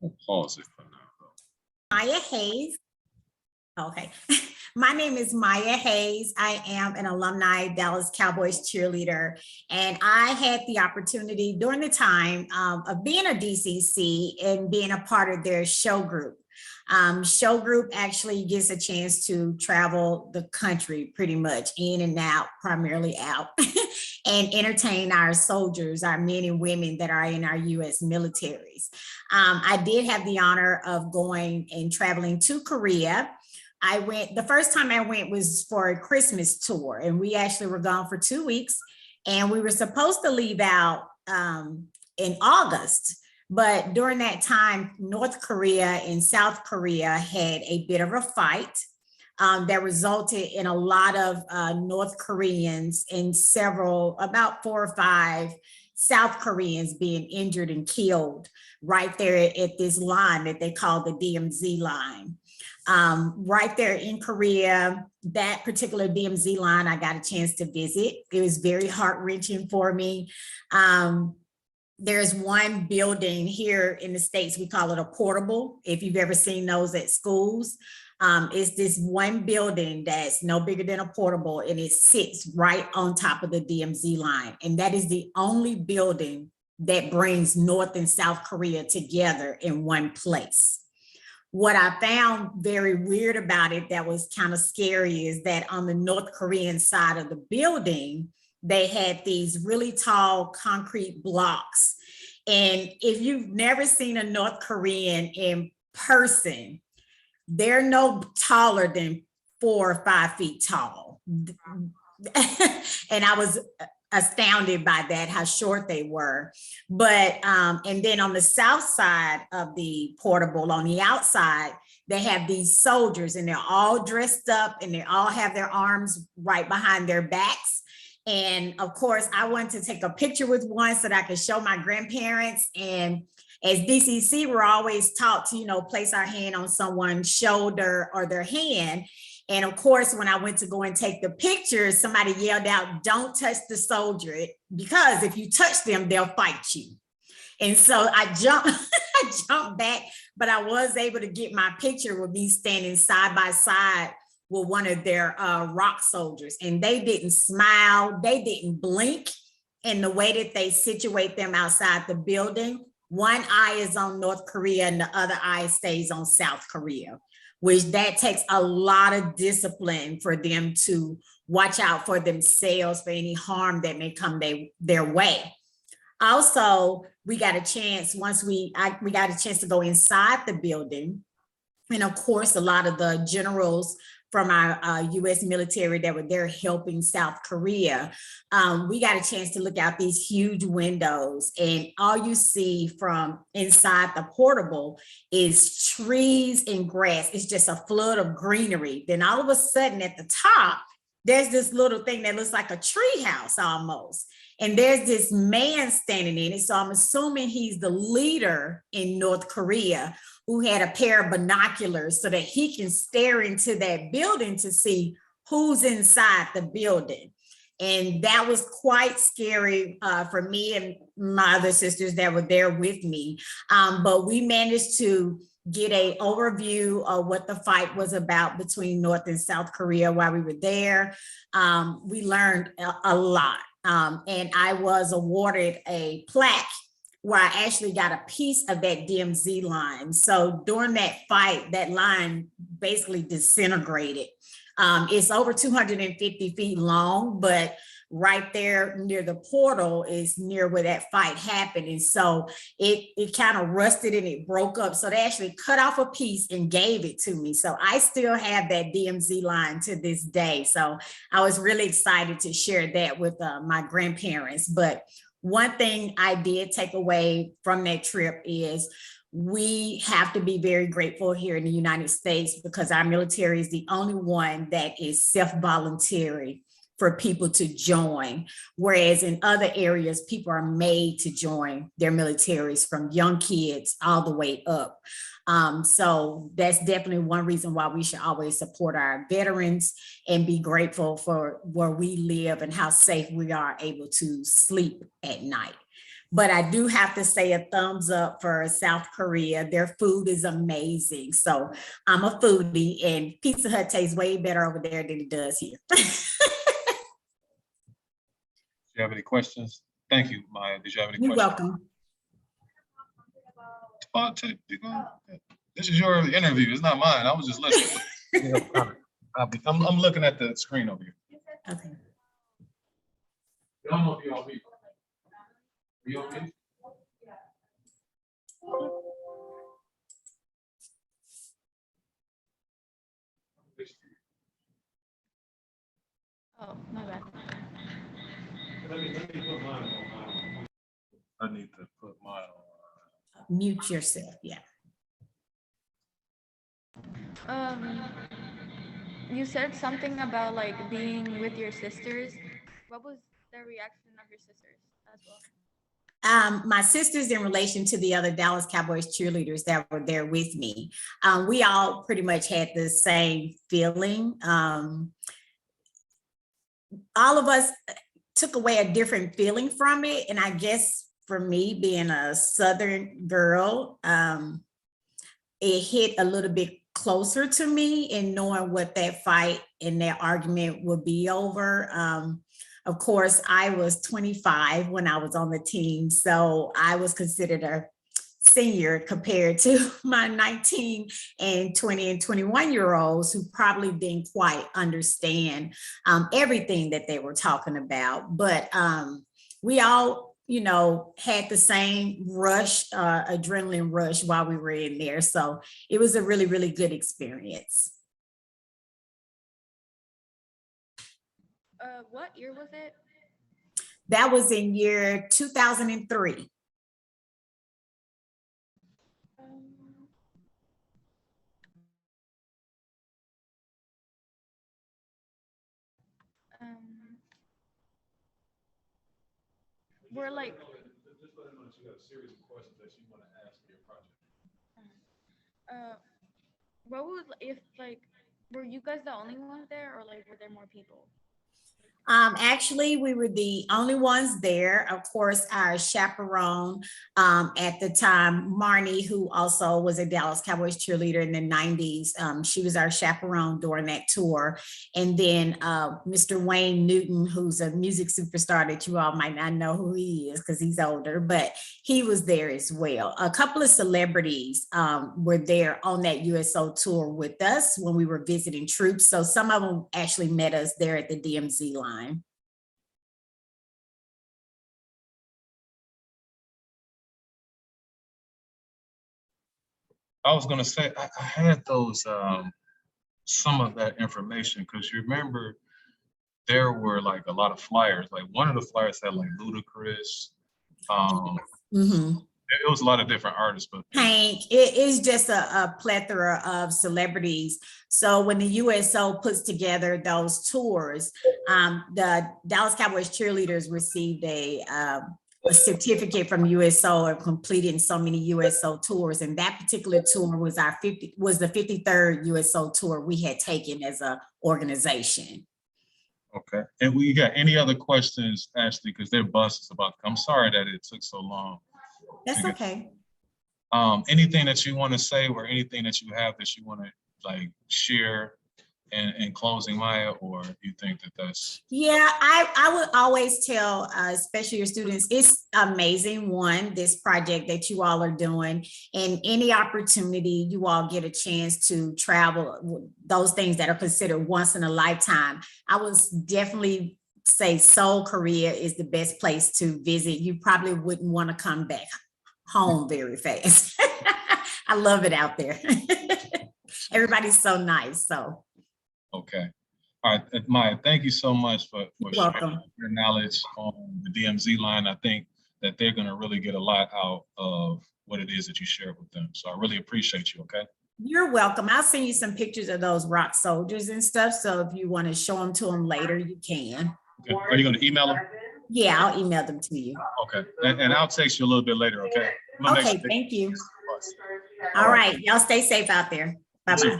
We'll pause it for now, though. Maya Hayes. Okay. My name is Maya Hayes. I am an alumni Dallas Cowboys cheerleader, and I had the opportunity during the time of being a DCC and being a part of their show group. Show group actually gets a chance to travel the country pretty much in and out, primarily out, and entertain our soldiers, our men and women that are in our U.S. militaries. I did have the honor of going and traveling to Korea. The first time I went was for a Christmas tour, and we actually were gone for 2 weeks, and we were supposed to leave out in August. But during that time, North Korea and South Korea had a bit of a fight that resulted in a lot of North Koreans and about 4 or 5 South Koreans being injured and killed right there at this line that they call the DMZ line. Right there in Korea, that particular DMZ line, I got a chance to visit. It was very heart-wrenching for me. There's one building here in the States, we call it a portable. If you've ever seen those at schools, it's this one building that's no bigger than a portable, and it sits right on top of the DMZ line. And that is the only building that brings North and South Korea together in one place. What I found very weird about it that was kind of scary is that on the North Korean side of the building, they had these really tall concrete blocks. And if you've never seen a North Korean in person, they're no taller than 4 or 5 feet tall. And I was astounded by that, how short they were. But, and then on the south side of the portable, on the outside, they have these soldiers, and they're all dressed up, and they all have their arms right behind their backs. And of course, I wanted to take a picture with one so that I could show my grandparents. And as DCC, we're always taught to, place our hand on someone's shoulder or their hand. And of course, when I went to go and take the picture, somebody yelled out, "Don't touch the soldier, because if you touch them, they'll fight you." And so I jumped back, but I was able to get my picture with me standing side by side with one of their rock soldiers. And they didn't smile, they didn't blink. And the way that they situate them outside the building, one eye is on North Korea and the other eye stays on South Korea, which that takes a lot of discipline for them to watch out for themselves for any harm that may come their way. Also, we got a chance, we got a chance to go inside the building. And of course, a lot of the generals from our U.S. military that were there helping South Korea, we got a chance to look out these huge windows, and all you see from inside the portable is trees and grass. It's just a flood of greenery. Then all of a sudden at the top, there's this little thing that looks like a tree house almost. And there's this man standing in it. So I'm assuming he's the leader in North Korea, who had a pair of binoculars so that he can stare into that building to see who's inside the building. And that was quite scary for me and my other sisters that were there with me. But we managed to get an overview of what the fight was about between North and South Korea while we were there. We learned a lot. And I was awarded a plaque where I actually got a piece of that DMZ line. So during that fight, that line basically disintegrated. It's over 250 feet long, but right there near the portal is near where that fight happened. And so it kind of rusted and it broke up. So they actually cut off a piece and gave it to me. So I still have that DMZ line to this day. So I was really excited to share that with my grandparents. But one thing I did take away from that trip is we have to be very grateful here in the United States, because our military is the only one that is self-voluntary for people to join. Whereas in other areas, people are made to join their militaries, from young kids all the way up. So that's definitely one reason why we should always support our veterans and be grateful for where we live and how safe we are able to sleep at night. But I do have to say a thumbs up for South Korea. Their food is amazing. So I'm a foodie, and Pizza Hut tastes way better over there than it does here. Do you have any questions? Thank you, Maya. Did you have any You're questions? welcome. This is your early interview. It's not mine. I was just listening. I'm looking at the screen over here. Okay. I don't know if you all meet. You all meet? Oh, my bad. Let me put mine on. I need to put mine on. Mute yourself, yeah. You said something about like being with your sisters. What was the reaction of your sisters as well? My sisters, in relation to the other Dallas Cowboys cheerleaders that were there with me, we all pretty much had the same feeling. All of us took away a different feeling from it. And I guess for me, being a Southern girl, it hit a little bit closer to me in knowing what that fight and that argument would be over. Of course, I was 25 when I was on the team, so I was considered a senior compared to my 19 and 20 and 21-year-olds who probably didn't quite understand everything that they were talking about. But we all, had the same rush, adrenaline rush while we were in there. So it was a really, really good experience. What year was it? That was in year 2003. We're like, just let them know that you got a series of questions that you want to ask for your project. what was, if like, were you guys the only ones there, or like were there more people? Actually, we were the only ones there. Of course, our chaperone at the time, Marnie, who also was a Dallas Cowboys cheerleader in the 90s, she was our chaperone during that tour. And then Mr. Wayne Newton, who's a music superstar that you all might not know who he is because he's older, but he was there as well. A couple of celebrities were there on that USO tour with us when we were visiting troops. So some of them actually met us there at the DMZ line. I was gonna say I had those some of that information because you remember there were like a lot of flyers. Like one of the flyers had like Ludacris. It was a lot of different artists, but Hank, it is just a plethora of celebrities. So when the USO puts together those tours, the Dallas Cowboys cheerleaders received a certificate from USO of completing so many USO tours. And that particular tour was the 53rd USO tour we had taken as an organization. okay. And we got any other questions, Ashley, because their bus is about to come. I'm sorry that it took so long. That's okay. Anything that you want to say or anything that you have that you want to like share in closing, Maya, or you think that that's? Yeah, I would always tell, especially your students, it's amazing, this project that you all are doing, and any opportunity you all get a chance to travel, those things that are considered once in a lifetime, I would definitely say Seoul, Korea is the best place to visit. You probably wouldn't want to come back home very fast. I love it out there. Everybody's so nice. So. Okay. All right, Maya, thank you so much for sharing your knowledge on the DMZ line. I think that they're going to really get a lot out of what it is that you share with them. So I really appreciate you, okay? You're welcome. I'll send you some pictures of those rock soldiers and stuff. So if you want to show them to them later, you can. Okay. Are you going to email them? Yeah, I'll email them to you. Okay. And I'll text you a little bit later, okay? Okay, thank you. All right. Y'all stay safe out there. Bye-bye.